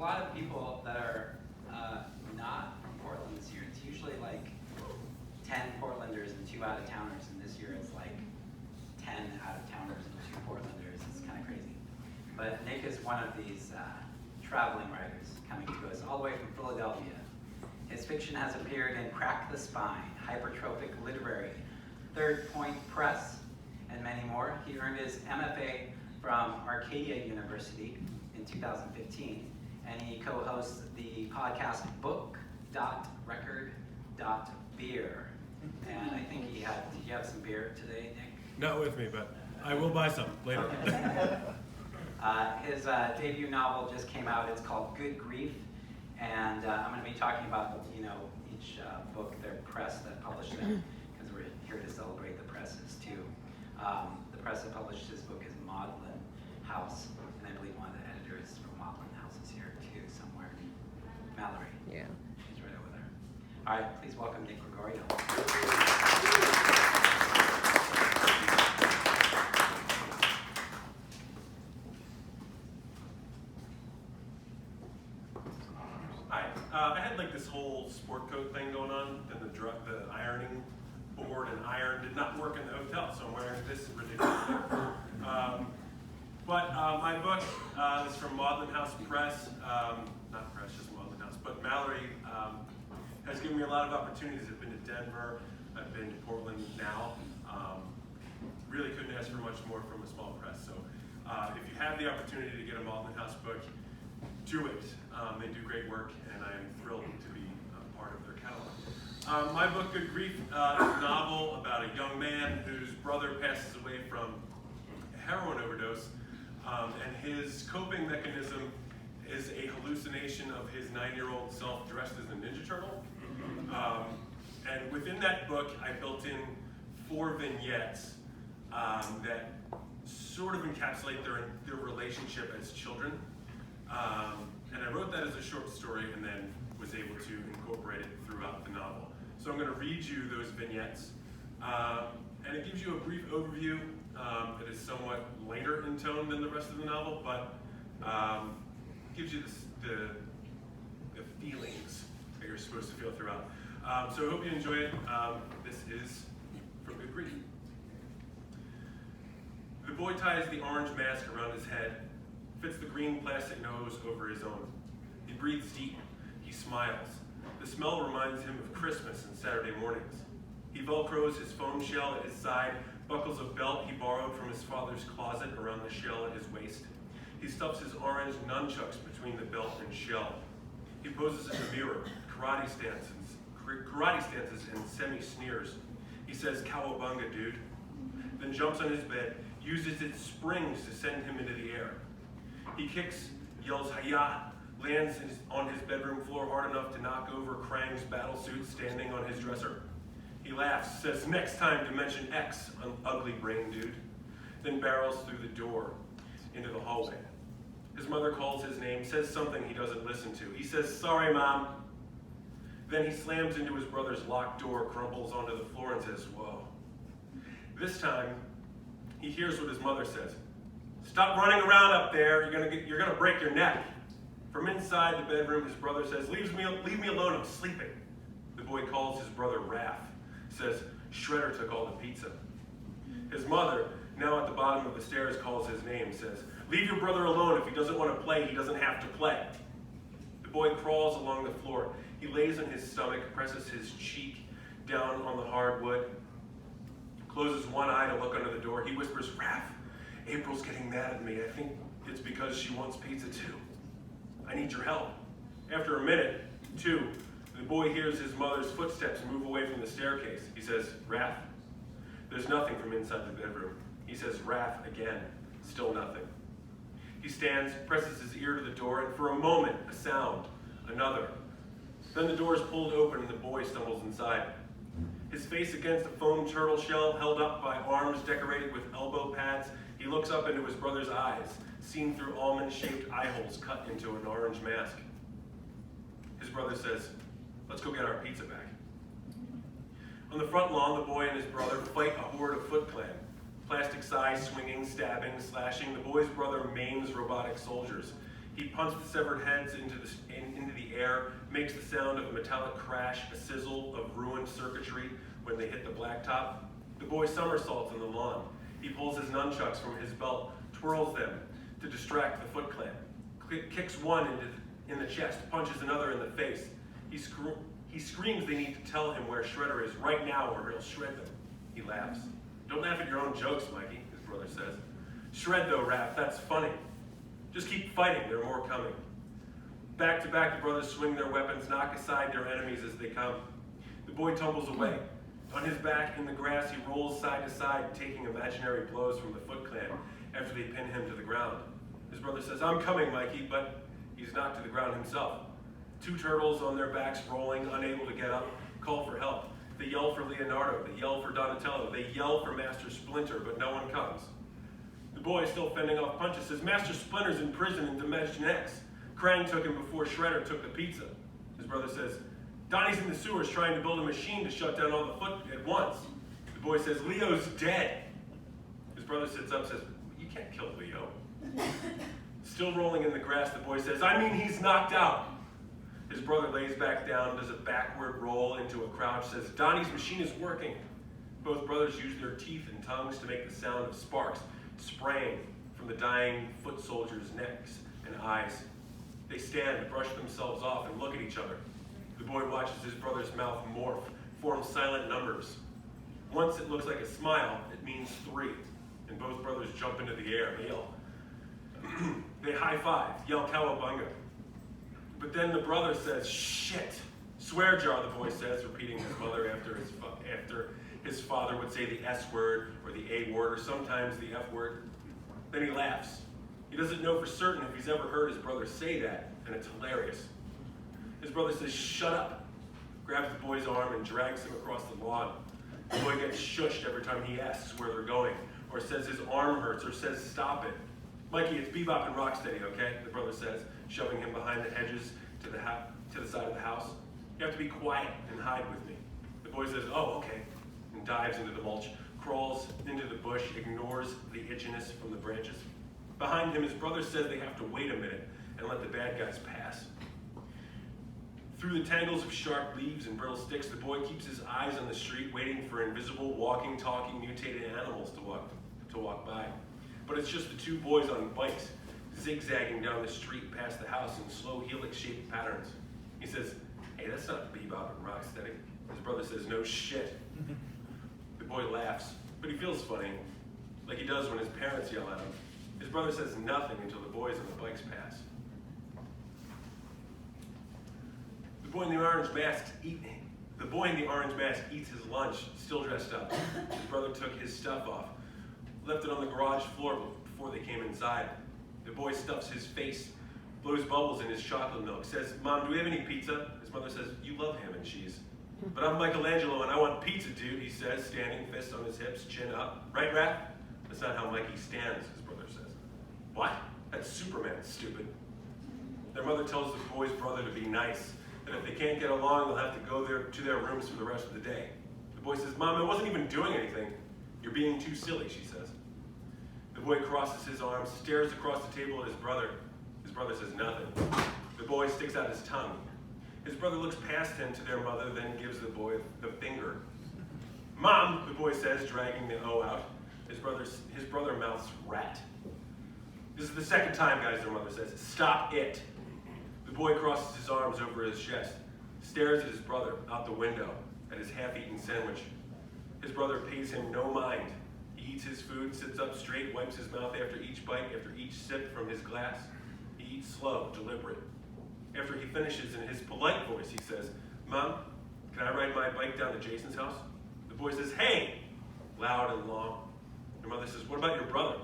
lot of people that are not from Portland this year. It's usually like 10 Portlanders and 2 out-of-towners, and this year it's like 10 out-of-towners and 2 Portlanders. It's kind of crazy. But Nick is one of these traveling writers coming to us all the way from Philadelphia. His fiction has appeared in Crack the Spine, Hypertrophic Literary, Third Point Press, and many more. He earned his MFA from Arcadia University in 2015, and he co-hosts the podcast book.record.beer. And I think did you have some beer today, Nick? Not with me, but I will buy some later. Okay. His debut novel just came out. It's called Good Grief, and I'm going to be talking about each book, their press that published them, because we're here to celebrate the presses too. The press that published this book is Maudlin House, and I believe one of the editors from Maudlin House is here too somewhere. Mallory. Yeah. She's right over there. All right, please welcome Nick Gregorio. I had like this whole sport coat thing going on, and the ironing board and iron did not work in the hotel, so I'm wearing this ridiculous thing. My book is from Maudlin House Press, not Press, just Maudlin House, but Mallory has given me a lot of opportunities. I've been to Denver, I've been to Portland now. Really couldn't ask for much more from a small press, so if you have the opportunity to get a Maudlin House book, do it. They do great work, and I am thrilled to be part of their catalog. My book, Good Grief, is a novel about a young man whose brother passes away from a heroin overdose, and his coping mechanism is a hallucination of his 9-year-old self dressed as a Ninja Turtle. And within that book, I built in 4 vignettes that sort of encapsulate their relationship as children. And I wrote that as a short story and then was able to incorporate it throughout the novel. So I'm going to read you those vignettes. And it gives you a brief overview. It is somewhat later in tone than the rest of the novel, but gives you the feelings that you're supposed to feel throughout. So I hope you enjoy it. This is from Good Grief. The boy ties the orange mask around his head, fits the green plastic nose over his own. He breathes deep. He smiles. The smell reminds him of Christmas and Saturday mornings. He velcros his foam shell at his side, buckles a belt he borrowed from his father's closet around the shell at his waist. He stuffs his orange nunchucks between the belt and shell. He poses in the mirror, karate stances and semi-sneers. He says, "Cowabunga, dude." Then jumps on his bed, uses its springs to send him into the air. He kicks, yells "Hi-ya!" lands on his bedroom floor hard enough to knock over Krang's battlesuit standing on his dresser. He laughs, says, "Next time to mention X, an ugly brain dude," then barrels through the door into the hallway. His mother calls his name, says something he doesn't listen to. He says, "Sorry, Mom." Then he slams into his brother's locked door, crumples onto the floor, and says, "Whoa." This time, he hears what his mother says. "Stop running around up there, you're gonna break your neck." From inside the bedroom, his brother says, leave me alone, I'm sleeping." The boy calls his brother Raph, says, "Shredder took all the pizza." His mother, now at the bottom of the stairs, calls his name, says, "Leave your brother alone. If he doesn't want to play, he doesn't have to play." The boy crawls along the floor. He lays on his stomach, presses his cheek down on the hardwood, closes one eye to look under the door. He whispers, "Raph, April's getting mad at me. I think it's because she wants pizza too. I need your help." After a minute, 2, the boy hears his mother's footsteps move away from the staircase. He says, "Raph." There's nothing from inside the bedroom. He says, "Raph," again. Still nothing. He stands, presses his ear to the door, and for a moment, a sound, another. Then the door is pulled open and the boy stumbles inside. His face against a foam turtle shell held up by arms decorated with elbow pads, he looks up into his brother's eyes, seen through almond-shaped eye holes cut into an orange mask. His brother says, "Let's go get our pizza back." On the front lawn, the boy and his brother fight a horde of Foot Clan. Plastic size swinging, stabbing, slashing, the boy's brother maims robotic soldiers. He punts the severed heads into the air, makes the sound of a metallic crash, a sizzle of ruined circuitry when they hit the blacktop. The boy somersaults on the lawn. He pulls his nunchucks from his belt, twirls them to distract the Foot Clan, kicks one in the chest, punches another in the face. He screams they need to tell him where Shredder is right now or he'll shred them. He laughs. Don't laugh at your own jokes, Mikey, his brother says. Shred though, Raph, that's funny. Just keep fighting, there are more coming. Back to back, the brothers swing their weapons, knock aside their enemies as they come. The boy tumbles away. On his back in the grass, he rolls side to side, taking imaginary blows from the Foot Clan after they pin him to the ground. His brother says, I'm coming, Mikey, but he's knocked to the ground himself. Two turtles on their backs rolling, unable to get up, call for help. They yell for Leonardo, they yell for Donatello, they yell for Master Splinter, but no one comes. The boy, still fending off punches, says, Master Splinter's in prison in Dimension X. Krang took him before Shredder took the pizza. His brother says, Donnie's in the sewers trying to build a machine to shut down all the Foot at once. The boy says, Leo's dead. His brother sits up and says, you can't kill Leo. Still rolling in the grass, the boy says, I mean, he's knocked out. His brother lays back down, does a backward roll into a crouch, says, Donnie's machine is working. Both brothers use their teeth and tongues to make the sound of sparks spraying from the dying foot soldiers' necks and eyes. They stand, brush themselves off, and look at each other. The boy watches his brother's mouth morph, form silent numbers. Once it looks like a smile, it means 3, and both brothers jump into the air. They yell. They high-five, yell cowabunga. But then the brother says, shit. Swear jar, the boy says, repeating his mother after his father would say the S word or the A word or sometimes the F word. Then he laughs. He doesn't know for certain if he's ever heard his brother say that, and it's hilarious. His brother says, shut up, grabs the boy's arm and drags him across the lawn. The boy gets shushed every time he asks where they're going, or says his arm hurts, or says, stop it. Mikey, it's Bebop and Rocksteady, okay? The brother says, shoving him behind the hedges to the side of the house. You have to be quiet and hide with me. The boy says, oh, okay, and dives into the mulch, crawls into the bush, ignores the itchiness from the branches. Behind him, his brother says they have to wait a minute and let the bad guys pass. Through the tangles of sharp leaves and brittle sticks, the boy keeps his eyes on the street, waiting for invisible, walking, talking, mutated animals to walk by. But it's just the two boys on bikes, zigzagging down the street past the house in slow helix-shaped patterns. He says, hey, that's not Bebop and Rocksteady. His brother says, no shit. The boy laughs, but he feels funny, like he does when his parents yell at him. His brother says nothing until the boys on the bikes pass. The boy in the orange mask eats his lunch, still dressed up. His brother took his stuff off, left it on the garage floor before they came inside. The boy stuffs his face, blows bubbles in his chocolate milk, says, Mom, do we have any pizza? His mother says, you love ham and cheese. But I'm Michelangelo and I want pizza, dude, he says, standing, fist on his hips, chin up. Right, Raph? That's not how Mikey stands, his brother says. What? That's Superman, stupid. Their mother tells the boy's brother to be nice, that if they can't get along, they'll have to go to their rooms for the rest of the day. The boy says, Mom, I wasn't even doing anything. You're being too silly, she says. The boy crosses his arms, stares across the table at his brother. His brother says nothing. The boy sticks out his tongue. His brother looks past him to their mother, then gives the boy the finger. Mom, the boy says, dragging the O out. His brother mouths rat. This is the second time, guys, their mother says, stop it. The boy crosses his arms over his chest, stares at his brother out the window at his half-eaten sandwich. His brother pays him no mind. He eats his food, sits up straight, wipes his mouth after each bite, after each sip from his glass. He eats slow, deliberate. After he finishes, in his polite voice, he says, Mom, can I ride my bike down to Jason's house? The boy says, hey, loud and long. The mother says, what about your brother?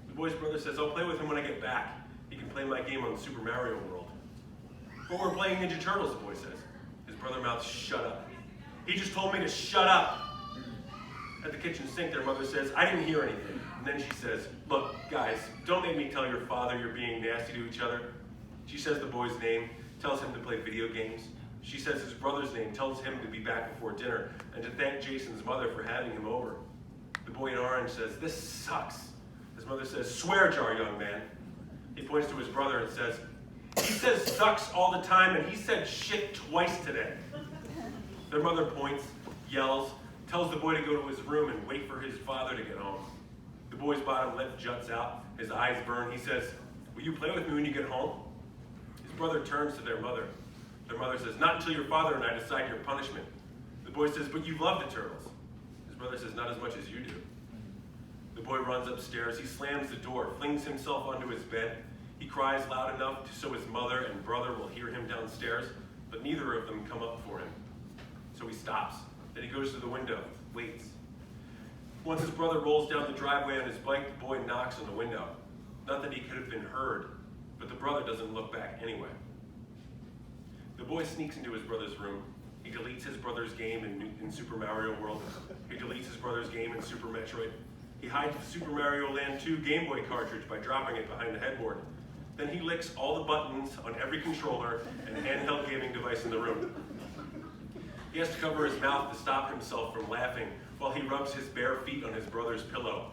The boy's brother says, I'll play with him when I get back. He can play my game on Super Mario World. But we're playing Ninja Turtles, the boy says. His brother mouths, shut up. He just told me to shut up. At the kitchen sink, their mother says, I didn't hear anything. And then she says, look, guys, don't make me tell your father you're being nasty to each other. She says the boy's name, tells him to play video games. She says his brother's name, tells him to be back before dinner, and to thank Jason's mother for having him over. The boy in orange says, this sucks. His mother says, swear jar, young man. He points to his brother and says, "He says sucks all the time, and he said shit twice today." Their mother points, yells, tells the boy to go to his room and wait for his father to get home. The boy's bottom lip juts out, his eyes burn. He says, "Will you play with me when you get home?" His brother turns to their mother. Their mother says, "Not until your father and I decide your punishment." The boy says, "But you love the turtles." His brother says, "Not as much as you do." The boy runs upstairs. He slams the door, flings himself onto his bed. He cries loud enough so his mother and brother will hear him downstairs, but neither of them come up for him. So he stops. Then he goes to the window, waits. Once his brother rolls down the driveway on his bike, the boy knocks on the window. Not that he could have been heard, but the brother doesn't look back anyway. The boy sneaks into his brother's room. He deletes his brother's game in Super Mario World. He deletes his brother's game in Super Metroid. He hides the Super Mario Land 2 Game Boy cartridge by dropping it behind the headboard. Then he licks all the buttons on every controller and handheld gaming device in the room. He has to cover his mouth to stop himself from laughing while he rubs his bare feet on his brother's pillow.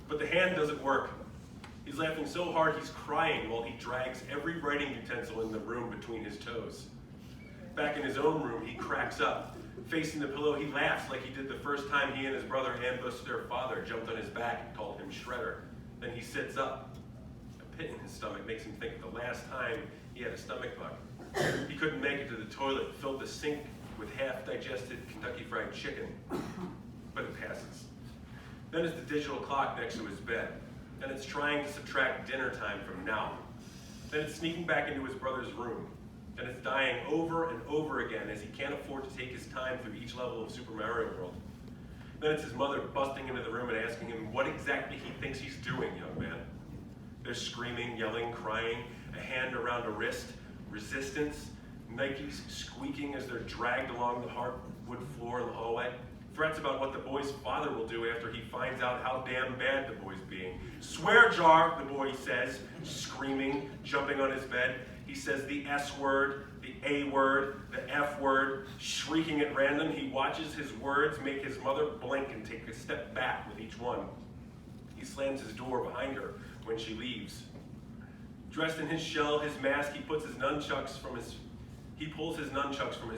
But the hand doesn't work. He's laughing so hard he's crying while he drags every writing utensil in the room between his toes. Back in his own room, he cracks up. Facing the pillow, he laughs like he did the first time he and his brother ambushed their father, jumped on his back, and called him Shredder. Then he sits up. A pit in his stomach makes him think of the last time he had a stomach bug. He couldn't make it to the toilet, filled the sink with half-digested Kentucky Fried Chicken. But it passes. Then it's the digital clock next to his bed. Then it's trying to subtract dinner time from now. Then it's sneaking back into his brother's room. And it's dying over and over again as he can't afford to take his time through each level of Super Mario World. Then it's his mother busting into the room and asking him what exactly he thinks he's doing, young man. They're screaming, yelling, crying, a hand around a wrist, resistance, Nikes squeaking as they're dragged along the hardwood floor in the hallway, threats about what the boy's father will do after he finds out how damn bad the boy's being. "Swear jar," the boy says, screaming, jumping on his bed. He says the S word, the A word, the F word, shrieking at random. He watches his words make his mother blink and take a step back with each one. He slams his door behind her when she leaves. Dressed in his shell, his mask, he pulls his nunchucks from his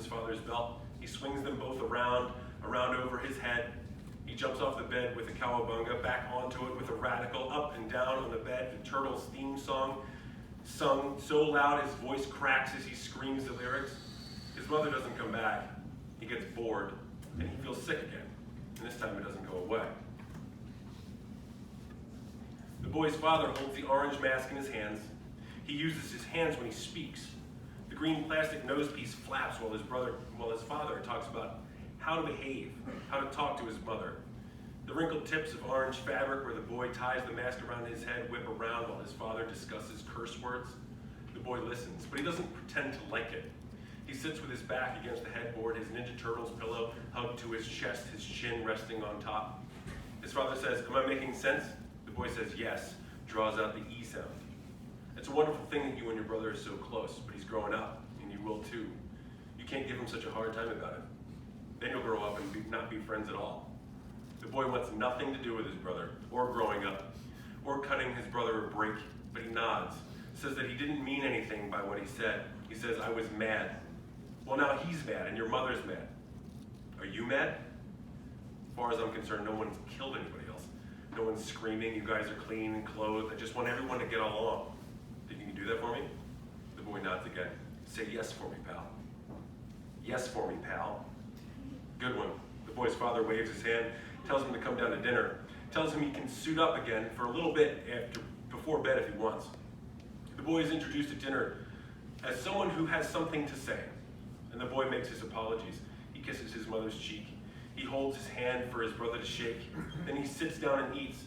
father's belt. He swings them both around over his head. He jumps off the bed with a cowabunga, back onto it with a radical, up and down on the bed, the Turtles theme song, sung so loud his voice cracks as he screams the lyrics. His mother doesn't come back. He gets bored, and he feels sick again, and this time it doesn't go away. The boy's father holds the orange mask in his hands. He uses his hands when he speaks. The green plastic nose piece flaps while his father talks about how to behave, how to talk to his mother. The wrinkled tips of orange fabric where the boy ties the mask around his head whip around while his father discusses curse words. The boy listens, but he doesn't pretend to like it. He sits with his back against the headboard, his Ninja Turtles pillow hugged to his chest, his chin resting on top. His father says, "Am I making sense?" The boy says yes, draws out the E sound. It's a wonderful thing that you and your brother are so close, but he's growing up, and you will too. You can't give him such a hard time about it. Then you'll grow up and not be friends at all. The boy wants nothing to do with his brother, or growing up, or cutting his brother a break, but he nods, says that he didn't mean anything by what he said. He says, "I was mad." Well, now he's mad, and your mother's mad. Are you mad? As far as I'm concerned, no one's killed anybody else. No one's screaming, you guys are clean and clothed. I just want everyone to get along. Think you can do that for me? The boy nods again. Say yes for me, pal. Yes for me, pal. Good one. The boy's father waves his hand, tells him to come down to dinner, tells him he can suit up again for a little bit before bed if he wants. The boy is introduced at dinner as someone who has something to say, and the boy makes his apologies. He kisses his mother's cheek. He holds his hand for his brother to shake. Then he sits down and eats.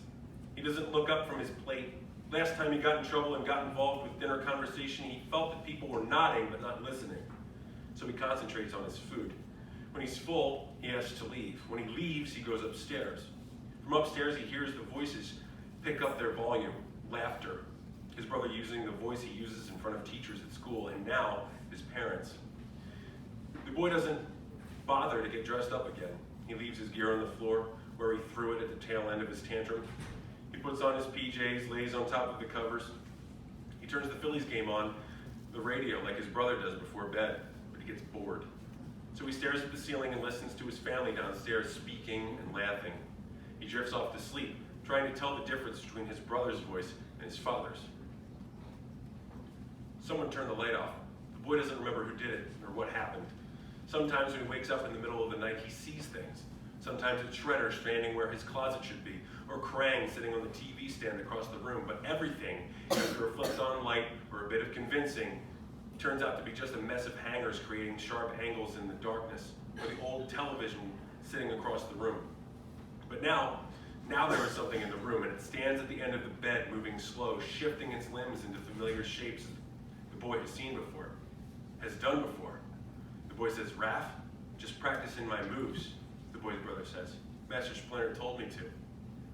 He doesn't look up from his plate. Last time he got in trouble and got involved with dinner conversation, he felt that people were nodding but not listening. So he concentrates on his food. When he's full, he asks to leave. When he leaves, he goes upstairs. From upstairs, he hears the voices pick up their volume, laughter. His brother using the voice he uses in front of teachers at school, and now his parents. The boy doesn't bother to get dressed up again. He leaves his gear on the floor where he threw it at the tail end of his tantrum. He He puts on his PJs, lays on top of the covers. He turns the Phillies game on the radio like his brother does before bed, but he gets bored. So he stares at the ceiling and listens to his family downstairs speaking and laughing. He drifts off to sleep, trying to tell the difference between his brother's voice and his father's. Someone turned the light off. The boy doesn't remember who did it or what happened. Sometimes when he wakes up in the middle of the night, he sees things. Sometimes it's Shredder standing where his closet should be, or Krang sitting on the TV stand across the room. But everything, after a flipped-on light or a bit of convincing, turns out to be just a mess of hangers creating sharp angles in the darkness, or the old television sitting across the room. But now there is something in the room, and it stands at the end of the bed, moving slow, shifting its limbs into familiar shapes the boy has seen before, has done before. The boy says, "Raph, just practicing my moves," the boy's brother says. "Master Splinter told me to."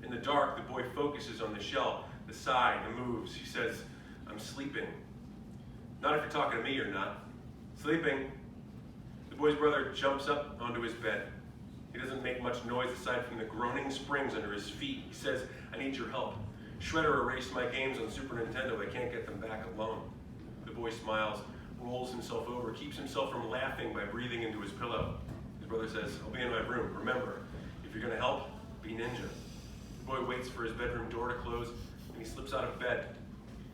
In the dark, the boy focuses on the shell, the sigh, the moves. He says, "I'm sleeping." "Not if you're talking to me, you're not." "Sleeping." The boy's brother jumps up onto his bed. He doesn't make much noise aside from the groaning springs under his feet. He says, "I need your help. Shredder erased my games on Super Nintendo. I can't get them back alone." The boy smiles, rolls himself over, keeps himself from laughing by breathing into his pillow. His brother says, "I'll be in my room. Remember, if you're going to help, be ninja." The boy waits for his bedroom door to close, and he slips out of bed.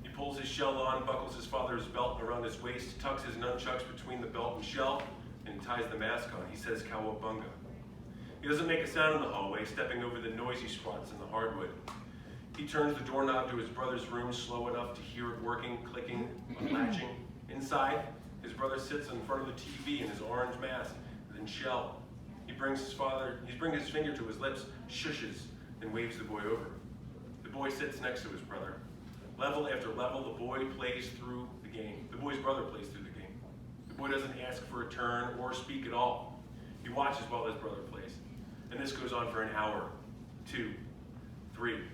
He pulls his shell on, buckles his father's belt around his waist, tucks his nunchucks between the belt and shell, and he ties the mask on. He says, "Cowabunga." He doesn't make a sound in the hallway, stepping over the noisy spots in the hardwood. He turns the doorknob to his brother's room slow enough to hear it working, clicking, unlatching. Inside, his brother sits in front of the TV in his orange mask and shell. He brings his finger to his lips, shushes, and waves the boy over. The boy sits next to his brother. Level after level, the boy plays through the game. The boy's brother plays through the game. The boy doesn't ask for a turn or speak at all. He watches while his brother plays. And this goes on for an hour, 2, 3,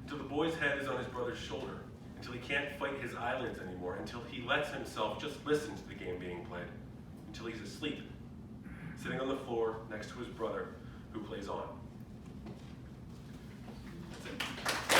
until the boy's head is on his brother's shoulder, until he can't fight his eyelids anymore, until he lets himself just listen to the game being played, until he's asleep, sitting on the floor next to his brother who plays on. That's it.